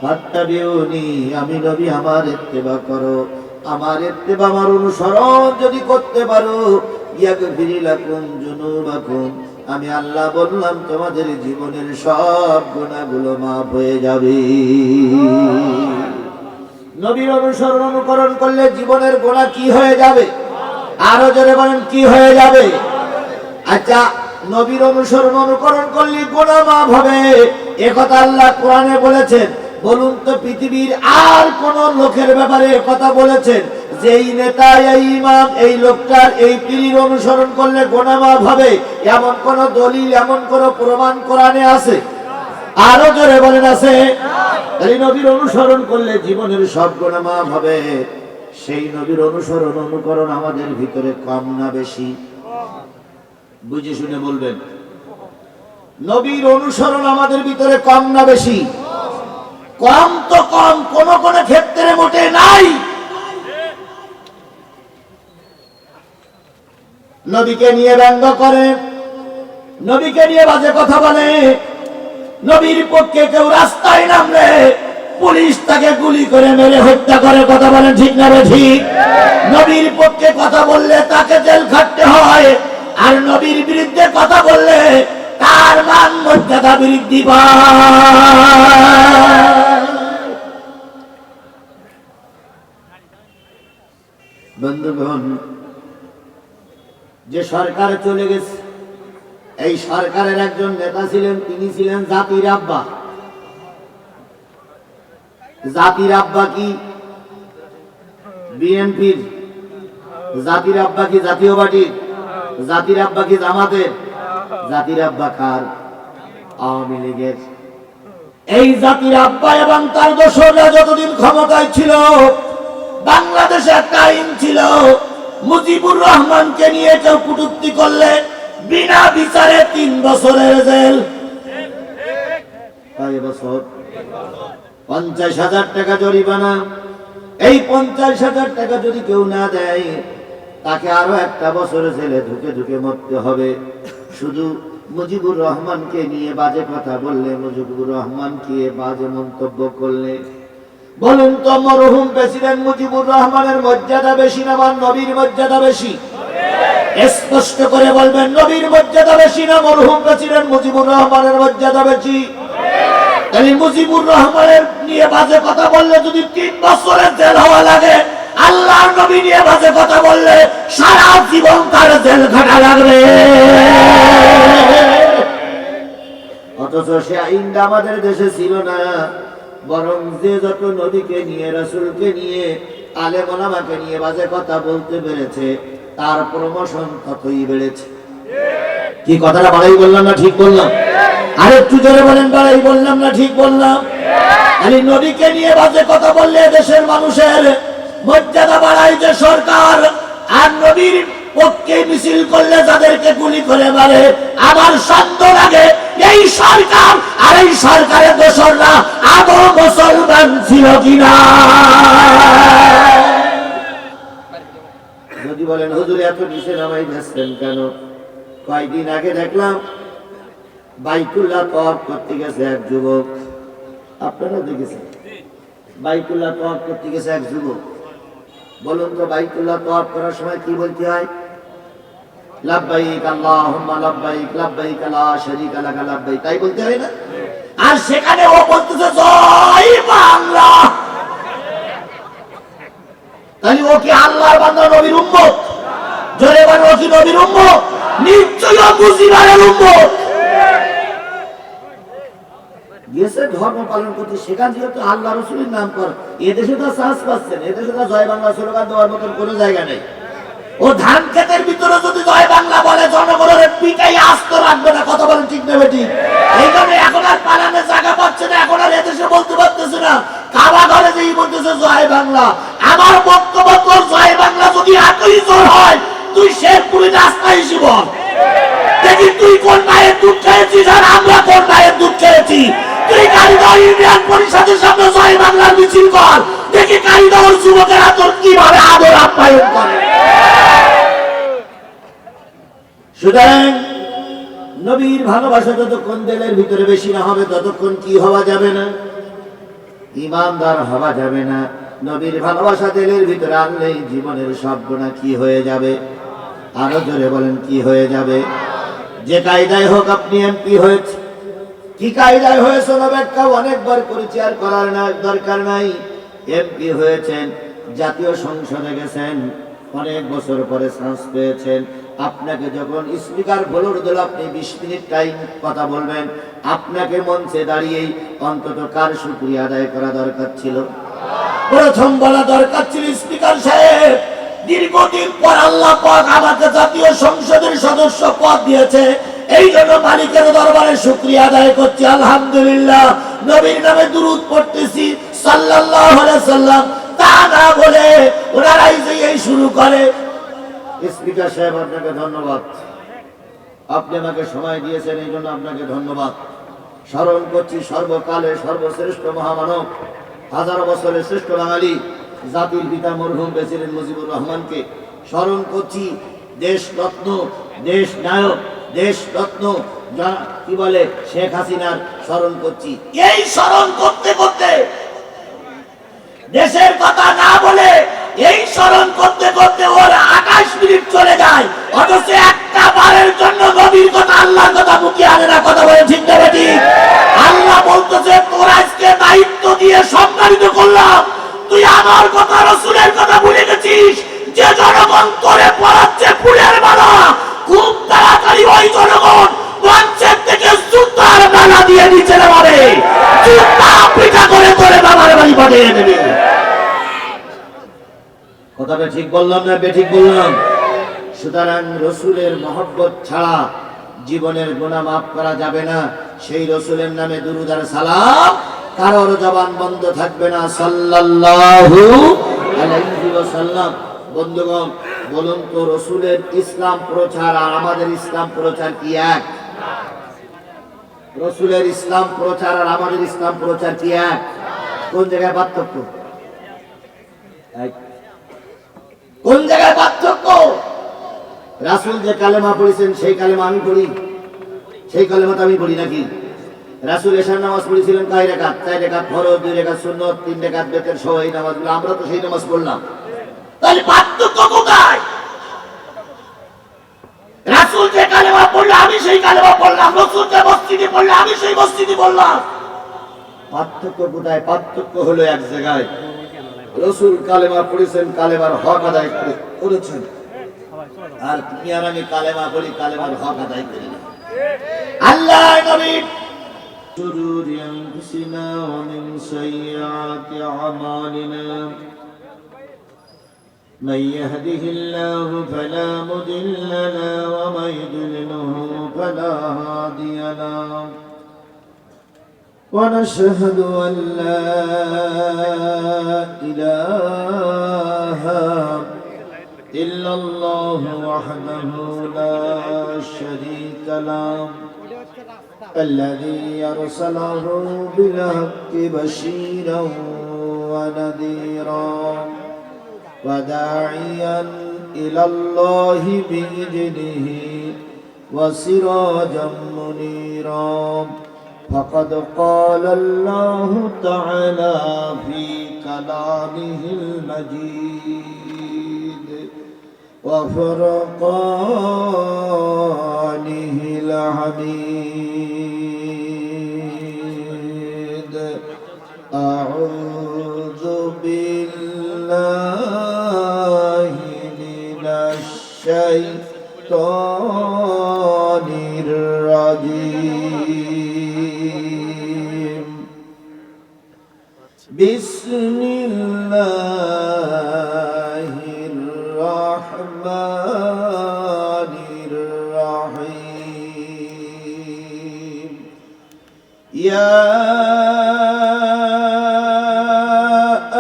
ফাত্তাবিউনি, আমি নবী আমার ইত্তেবা করো, আমার ইত্তেবা আমার অনুসরণ যদি করতে পারো, ইয়াগফির লাকুম যুনুবাকুম, আমি আল্লাহ বললাম তোমাদের জীবনের সব গুনাহগুলো মাফ হয়ে যাবে। নবীর অনুসরণ অনুকরণ করলে জীবনের গুনাহ কি হয়ে যাবে? আরো জোরে বলেন, কি হয়ে যাবে? আচ্ছা, নবীর অনুসরণ অনুকরণ করলে গুনাহ মাফ হবে, একথা আল্লাহ কোরআনে বলেছেন। বলুন তো পৃথিবীর আর কোন লোকের ব্যাপারে কথা বলেছেন যে এই নেতা, এই ইমাম, এই লোকটার, এই পীরের অনুসরণ করলে গুনাহ মাফ হবে, এমন কোন দলিল, এমন কোন প্রমাণ কোরআনে আছে? আরো জোরে বলেন, আছে? এই নবীর অনুসরণ করলে জীবনের সব গুনাহ মাফ হবে। সেই নবীর অনুসরণ অনুকরণ আমাদের ভিতরে কম না বেশি? বুঝে শুনে বলবেন, নবীর অনুসরণ আমাদের ভিতরে কম না বেশি? কম তো কম, কোন কোন ক্ষেত্রে মোটে নাই। নবীকে নিয়ে ব্যঙ্গ করে, নবীকে নিয়ে বাজে কথা বলে, নবীর পক্ষে কেউ রাস্তায় নামলে পুলিশ তাকে গুলি করে মেরে হত্যা করে। কথা বলেন ঠিক না ঠিক? নবীর পক্ষে কথা বললে তাকে জেল খাটতে হয়, আর নবীর বিরুদ্ধে কথা বললে তার মান মর্যাদা বৃদ্ধি পায়। বন্ধুগণ, যে সরকার চলে গেছে, এই সরকারের একজন নেতা ছিলেন, তিনি ছিলেন জাতির আব্বা। জাতির আব্বা কি? বিএনপির। জাতির আব্বা কি জাতীয় পার্টির? জাতির আব্বা কি জামাতের? জাতির আব্বা কার? আওয়ামী লীগের। এই জাতির আব্বা এবং তার দোসররা যতদিন ক্ষমতায় ছিল, বাংলাদেশে একটা আইন ছিল, মুজিবুর রহমানকে নিয়ে কেউ কটূক্তি করলে বিনা বিচারে 3 বছরের জেল। 5 বছর, 50,000 টাকা জরিমানা। এই 50,000 টাকা যদি কেউ না দেয়, তাকে আরো 1 বছর জেলে ঢুকে ঢুকে মরতে হবে। শুধু মুজিবুর রহমানকে নিয়ে বাজে কথা বললে, মুজিবুর রহমানকে বাজে মন্তব্য করলে, বলুন তো মরহুম প্রেসিডেন্ট মুজিবুর রহমানের মর্যাদা বেশি না আমার নবীর মর্যাদা বেশি? স্পষ্ট করে বলবেন, নবীর মর্যাদা বেশি না মরহুম প্রেসিডেন্ট মুজিবুর রহমানের মর্যাদা বেশি? তাহলে মুজিবুর রহমানের নিয়ে বাজে কথা বললে যদি 3 বছরের জেল হওয়া লাগে, আল্লাহর নবী নিয়ে বাজে কথা বললে সারা জীবন তার জেল খাটা লাগবে। অথচ সে আইনটা আমাদের দেশে ছিল না, বরং যে যত নবীকে নিয়ে, রাসূলকে নিয়ে, আলেম ওলামাকে নিয়ে বাজে কথা বলতে পেরেছে, তার প্রমোশন ততই বেড়েছে। কি কথাটা বাড়াই বললাম না ঠিক বললাম? আর একটু জোরে বলেন, বাড়াই বললাম না ঠিক বললাম? খালি নবীকে নিয়ে বাজে কথা বললে দেশের মানুষের মর্যাদা বাড়ায় যে সরকার, আর নবীর পক্ষে মিছিল করলে যাদেরকে গুলি করে মারে, আমার সন্দেহ লাগে এই সরকার আর এই সরকারের দোসররা আদৌ মুসলমান ছিল কিনা। যদি বলেন হুজুর এত নিচে নামাই যাচ্ছেন কেন, কয়েকদিন আগে দেখলাম বাইতুল্লাহ তওয়াফ করতে গেছে এক যুবক, আপনারা দেখেছেন বাইতুল্লাহ তওয়াফ করতে গেছে এক যুবক। বলুন তো বাইতুল্লাহ তওয়াফ করার সময় কি বলতে হয়? লাব্বাইক আল্লাহুম্মা লাব্বাইক লাব্বাইক লা শারীকা লাক লাব্বাইক, তাই বলতে হয় না? আর সেখানে ও বলতেছে জয় বাংলা। তাহলে ও কি আল্লাহর বান্দা, নবীর উম্মত? জোরে বলেন, ও কি নবীর উম্মত? নিশ্চয়ই ও মুজিবের উম্মত। গেছে ধর্ম পালন করতে, সেখান থেকে তো আল্লাহ রসুলের নাম কর। এদেশে তো চাষ পাচ্ছেন, এদেশে তো জয় বাংলা স্লোগান দেওয়ার মতন কোনো জায়গা নেই। ও ধান ক্ষেতের ভিতরে যদি জয় বাংলা বলে জনগণের পিটাই আস্ত রাখবে না। কথা বলেন ঠিক নেবে ঠিক? এই জন্য এখন আর পালানোর জায়গা পাচ্ছে না, এখন আর এদেশে বলতে পারতেছে না। কাবা ঘরে যেই বলতেছে জয় বাংলা। আমার বক্তব্য, তোর জয় বাংলা যদি এতই জোর হয়, তুই শেরপুরি রাস্তায় এসে বল, দেখি তুই কোন মায়ের দুধ খেয়েছিস আর আমরা কোন মায়ের দুধ খেয়েছি। তুই কারিগর ইউনিয়ন পরিষদের সামনে জয় বাংলার মিছিল কর, দেখি কারিগর যুবকেরা তোর কিভাবে আদর আপ্যায়ন করে। সুতরাং নবীর ভালোবাসা যতক্ষণ দিলের ভিতরে বেশি না হবে, ততক্ষণ কি হওয়া যাবে না? ইমানদার হওয়া যাবে না। নবীর ভালোবাসা দিলের ভিতরে আনলেই জীবনের সব গুনাহ কি হয়ে যাবে? আরো জোরে বলেন, কি হয়ে যাবে? যে কায়দায় হোক আপনি এমপি হয়েছে, কি কায়দায় হয়েছে ব্যাখ্যা অনেকবার করেছি, আর করার দরকার নাই। এমপি হয়েছেন, জাতীয় সংসদে গেছেন, অনেক বছর পরে চান্স পেয়েছেন। আপনাকে যখন স্পিকার ভোট দিল, আপনি 20 মিনিট টাইম কথা বলবেন, আপনাকে মঞ্চে দাঁড়িয়েই অন্তত কার শুকরিয়া আদায় করা দরকার ছিল? প্রথম বলা দরকার ছিল, স্পিকার সাহেব দীর্ঘদিন পর আল্লাহ পাক আমাকে জাতীয় সংসদের সদস্য পদ দিয়েছে, এই জন্য মালিকের দরবারে শুকরিয়া আদায় করছি, আলহামদুলিল্লাহ। নবীর নামে দুরূদ পড়তেছি সাল্লাল্লাহু আলাইহি সাল্লাম। তা না বলে ওনারাই যে এই শুরু করে। স্পিকার সাহেব আপনাকে ধন্যবাদ, আপনি আমাকে সময় দিয়েছেন, এই জন্য আপনাকে ধন্যবাদ। স্মরণ করছি সর্বকালের সর্বশ্রেষ্ঠ মহামানব, হাজার বছরের শ্রেষ্ঠ বাঙালি, জাতির পিতা মরহুম প্রেসিডেন্ট মুজিবুর রহমানকে স্মরণ করছি। দেশ রত্ন, দেশ নায়ক, দেশ রত্ন কি বলে শেখ হাসিনার স্মরণ করছি। এই স্মরণ করতে করতে দেশের কথা না বলে, এই স্মরণ করতে করতে ওর 28 মিনিট চলে যায়, অথচ একটা বারের জন্য নবীর কথা, আল্লাহর কথা মুখে আনে না। কথা বলে ঠিক না বেটি? আল্লাহ বলতেছে, তোর আজকে দায়িত্ব দিয়ে সম্মানিত করলাম, তুই আমার কথা রাসূলের কথা ভুলে গেছিস। যে জনগণ তোরে পড়াচ্ছে ফুলের মালা, খুব তাড়াতাড়ি ওই জনগণ মঞ্চের থেকে জুতার মালা দিয়ে নিচে নামাবে, জুতা পিটা করে তোরে বাবার বাড়ি পাঠিয়ে দেবে। কথাটা ঠিক বললাম না বেঠিক বললাম? সুতরাং রসুলের মহব্বত ছাড়া জীবনের গুনাহ মাফ করা যাবে না। সেই রসুলের নামে দুরূদ আর সালাম কারোর জবান বন্ধ থাকবে না, সাল্লাল্লাহু আলাইহি ওয়াসাল্লাম। বন্ধুগণ, বলুন তো, রসুলের ইসলাম প্রচার আর আমাদের ইসলাম প্রচার কি এক? রসুলের ইসলাম প্রচার আর আমাদের ইসলাম প্রচার কি এক? কোন জায়গায় পার্থক্য? কোন জায়গায় পার্থক্য? রাসূল যে কালেমা পড়েছেন সেই কালেমা আমি পড়ি, সেই কালেমাটা আমি পড়ি নাকি? রাসূল এশার নামাজ পড়েছিলেন কয় রাকাত? 4 রাকাত ফরজ, 2 রাকাত সুন্নাত, 3 রাকাত বেতের সহ এই নামাজগুলো, আমরা তো সেই নামাজ পড়লাম। তাহলে পার্থক্য কোথায়? রাসূল যে কালেমা পড়লো আমি সেই কালেমা পড়লাম, রাসূল যে মসজিদে পড়লো আমি সেই মসজিদে পড়লাম। পার্থক্য কোথায়? পার্থক্য হলো এক জায়গায়, রাসূল কালেমা পড়েছেন, কালেমার হক আদায় করেছেন, আর তুমি আর আমি কালেমা পড়ি, কালেমার হক আদায় করি না। আল্লাহ নবী শুরুরি আনফুসিনা ওয়া মিন সাইয়্যাতি আমালিনা মান ইয়াহদিহিল্লাহু ফালা মুদিল্লা লাহু ওয়া মান ইউদ্লিলহু ফালা হাদিয়া লাহু ونشهد أن لا إله إلا الله الله وحده لا شريك له الذي أرسله بالحق بشيرا ونذيرا وداعيا إلى الله بإذنه وسراجا منيرا فقد قال الله تعالى في كلامه المجيد وفرقانه الحميد أعوذ بالله من الشيطان الرجيم بسم الله الرحمن الرحيم يا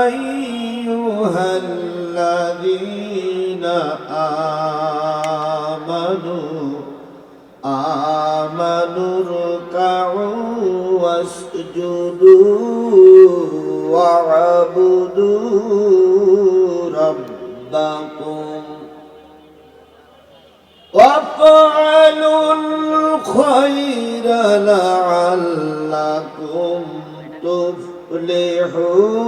أيها الذين آمنوا اركعوا واسجدوا واعبدوا ربكم وافعلوا الخير لعلكم تفلحون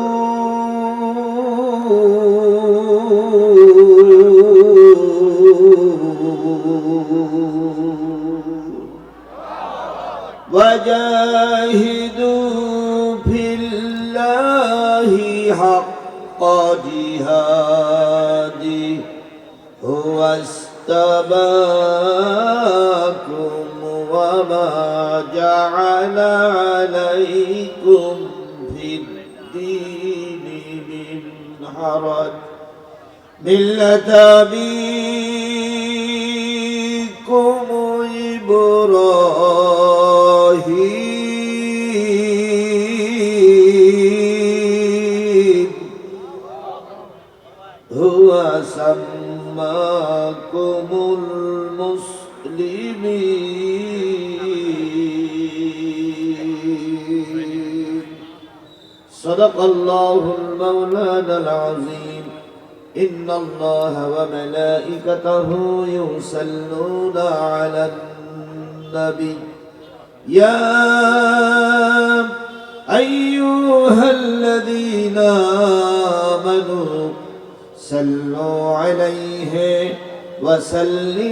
وجاهدوا في الله حق جهاده هو اجتباكم وما جعل عليكم في الدين من حرج ملة أبيكم إبراهيم هو سماكم المسلمين صدق الله المولانا العظيم إن الله وملائكته يصلون على النبي يا أيها الذين آمنوا صلوا عليه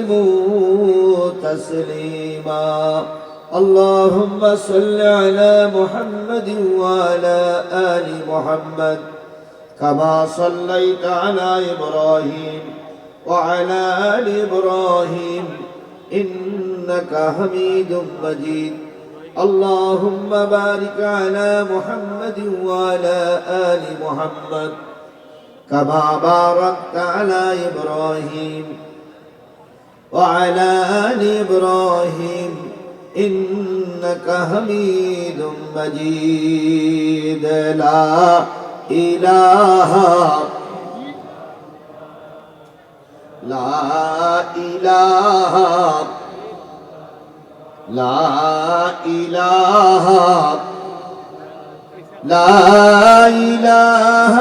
وسلموا تسليما اللهم صل على محمد وعلى آل محمد كما صليت على إبراهيم وعلى آل إبراهيم إنك حميد مجيد اللهم بارك على محمد وعلى آل محمد كما باركت على إبراهيم وعلى آل إبراهيم إنك حميد مجيد لا إله لا إله لا إله لا إله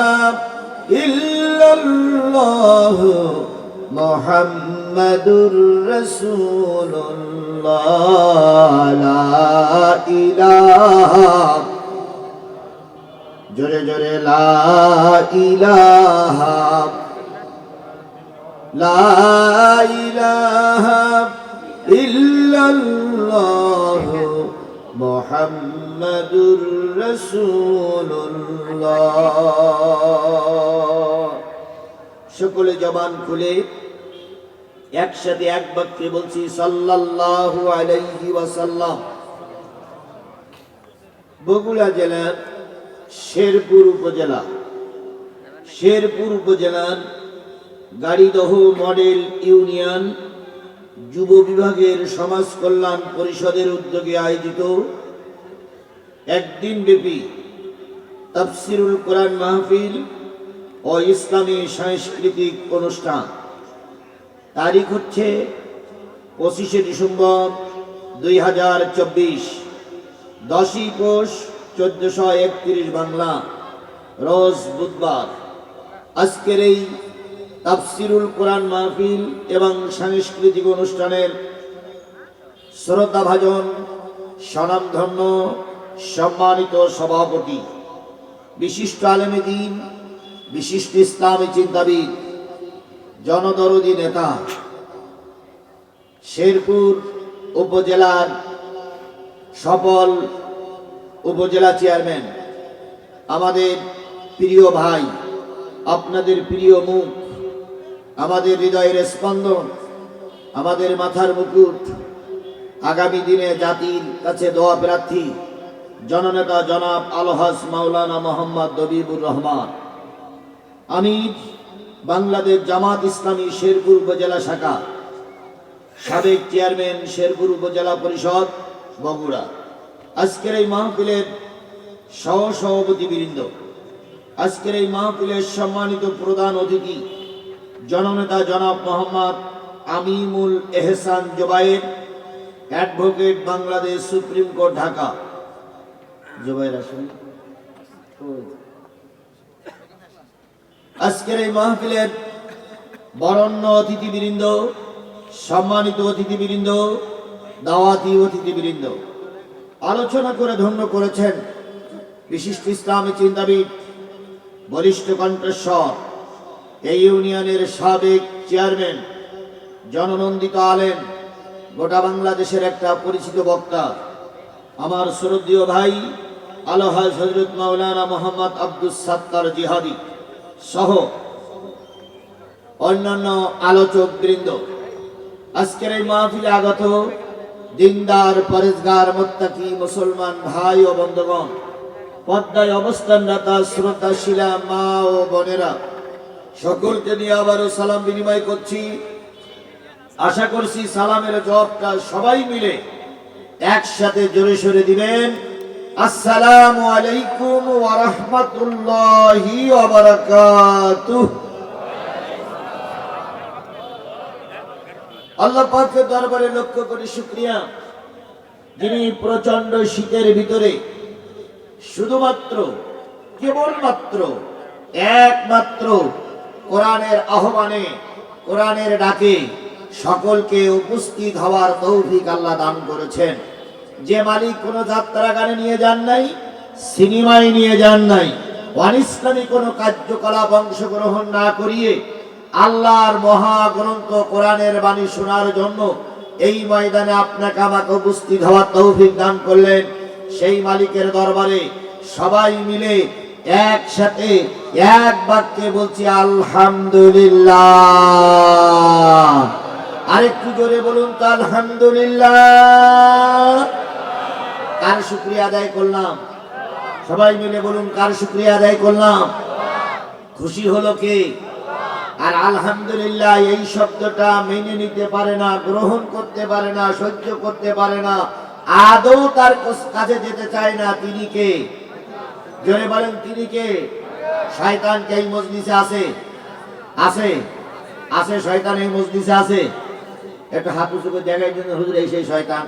إلا الله محمد رسول الله لا إله جرے جرے لا إله لا إله إلا الله محمد رسول الله সকলে জবান খুলে একসাথে এক বাক্যে বলছি সাল্লাল্লাহু আলাইহি ওয়াসাল্লাম। বগুড়া জেলার শেরপুর উপজেলার গাড়িদহ মডেল ইউনিয়ন যুব বিভাগের সমাজ কল্যাণ পরিষদের উদ্যোগে আয়োজিত একদিন ব্যাপী তাফসিরুল কোরআন মাহফিল ও ইসলামী সাংস্কৃতিক অনুষ্ঠান তারিখ হচ্ছে 25শে ডিসেম্বর 2024, 10ই পৌষ 1431 বাংলা, রোজ বুধবার। আজকের এই তাফসিরুল কোরআন মাহফিল এবং সাংস্কৃতিক অনুষ্ঠানের শ্রদ্ধাভাজন স্বনামধন্য সম্মানিত সভাপতি, বিশিষ্ট আলেমে দ্বীন, বিশিষ্ট ইসলামী চিন্তাবিদ, জনদরদী নেতা, শেরপুর উপজেলার সফল উপজেলা চেয়ারম্যান, আমাদের প্রিয় ভাই, আপনাদের প্রিয় মুখ, আমাদের হৃদয়ের স্পন্দন, আমাদের মাথার মুকুট, আগামী দিনে জাতির কাছে দোয়া প্রার্থী জননেতা জনাব আলহাজ মাওলানা মোহাম্মদ দবিবুর রহমান, আমির বাংলাদেশ জামাত ইসলামী শেরপুর উপজেলা শাখা, সাবেক চেয়ারম্যান শেরপুর উপজেলা পরিষদ বগুড়া। আজকের এই মাহফিলের সহসভাপতিবৃন্দ, আজকের এই মাহফিলের সম্মানিত প্রধান অতিথি জননেতা জনাব Mohammad Amimul Ehsan Zobayer, advocate, Bangladesh supreme court, Dhaka. Zobayer আসুন। আজকের এই মাহফিলের বরেণ্য অতিথিবৃন্দ, সম্মানিত অতিথিবৃন্দ, দাওয়াতি অতিথিবৃন্দ, আলোচনা করে ধন্য করেছেন বিশিষ্ট ইসলামী চিন্তাবিদ, বলিষ্ঠ কণ্ঠস্বর, এই ইউনিয়নের সাবেক চেয়ারম্যান, জননন্দিত আলেম, গোটা বাংলাদেশের একটা পরিচিত বক্তা, আমার শ্রদ্ধেয় ভাই আলহাজ হযরত মাওলানা মোহাম্মদ আব্দুস সাত্তার জিহাদি সহ অন্যান্য আলোচক বৃন্দ, আজকের এই মাহফিলে আগত দিনদার, পরেজগার, মুত্তাকি মুসলমান ভাই ও বন্ধুগণ, পদ্মায় অবস্থানরত শ্রদ্ধাশীলা মা ও বোনেরা, সকলকে নিয়ে আবারও সালাম বিনিময় করছি। আশা করছি সালামের জবাবটা সবাই মিলে একসাথে জোরে সোরে দিবেন। আসসালামু আলাইকুম ওয়া রাহমাতুল্লাহি ওয়া বারাকাতুহু। আল্লাহ পাকের দরবারে লক্ষ কোটি শুকরিয়া, যিনি প্রচন্ড শীতের ভিতরে শুধুমাত্র, কেবলমাত্র, একমাত্র কোরআনের আহ্বানে, কোরআনের ডাকে সকলকে উপস্থিত হওয়ার তৌফিক আল্লাহ দান করেছেন। যে মালিক কোনো যাত্রা গানে নিয়ে যান নাই, সিনেমায় নিয়ে যান নাই, অনিসলামী কোনো কার্যকলাপ অংশগ্রহণ না করিয়ে আল্লাহর মহাগ্রন্থ কোরআনের বাণী শোনার জন্য এই ময়দানে আপনাকে আমাকে উপস্থিত হওয়ার তৌফিক দান করলেন, সেই মালিকের দরবারে সবাই মিলে একসাথে এক বাক্যে বলছি আলহামদুলিল্লাহ। আরেকটু জোরে বলুন তো আলহামদুলিল্লাহ। কার শুকরিয়া আদায় করলাম? সবাই মিলে বলুন, কার শুকরিয়া আদায় করলাম? খুশি হলো কে? আর আলহামদুলিল্লাহ এই শব্দটা মেনে নিতে পারে না, গ্রহণ করতে পারে না, সহ্য করতে পারে না, আদৌ তার কাছে যেতে চায় না, তিনি কে? জোরে বলেন, তিনি কে? শয়তান কে এই মজলিসে আছে? আছে, আছে, শয়তান এই মজলিসে আছে। একটা হাত উঁচু করে দেখাই জন্য, হুজুর এই সেই শয়তান।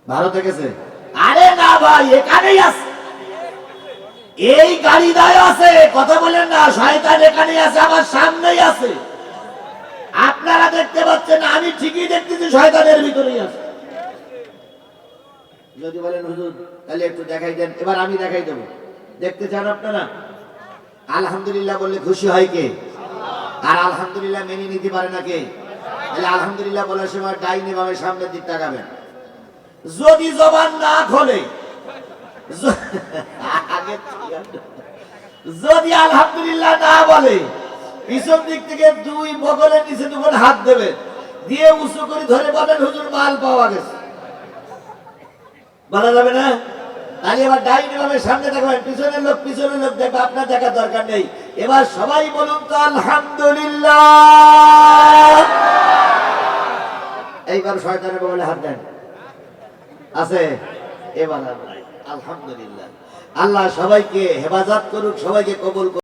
ভারতে গেছে? আরে না ভাই, এখানেই আছে, এই গাড়ি দায় আছে, কথা বলেন না, শয়তান এখানেই আছে, আমার সামনেই আছে। আপনারা দেখতে পাচ্ছেন, আমি ঠিকই দেখতেছি, শয়তানের ভিতরেই আছে। যদি বলেন হুজুর তাহলে একটু দেখাই দেন, এবার আমি দেখাই দেবো। দেখতে চান আপনারা? আলহামদুলিল্লাহ বললে খুশি হয় কে? আর আলহামদুলিল্লাহ মেনে নিতে পারে না কে? তাহলে আলহামদুলিল্লাহ বলার সময় ডাইনে বামে সামনের দিক তাকাবেন। যদি জবান না খোলে, যদি আলহামদুলিল্লাহ না বলে, পিছন দিক থেকে দুই বগলের নিচে দুটো হাত দেবে, দিয়ে উঁচু করে ধরে বলেন হুজুর মাল পাওয়া গেছে। বলা যাবে না? তাহলে এবার ডাইনে বামে সামনে দেখবেন, পিছনের লোক দেখবে, আপনার দেখার দরকার নেই। এবার সবাই বলুন তো আলহামদুলিল্লাহ। এইবার শয়তানের বগলে হাত দেন, আছে? এবার আলহামদুলিল্লাহ। আল্লাহ সবাইকে হেফাজত করুক, সবাইকে কবুল করুক।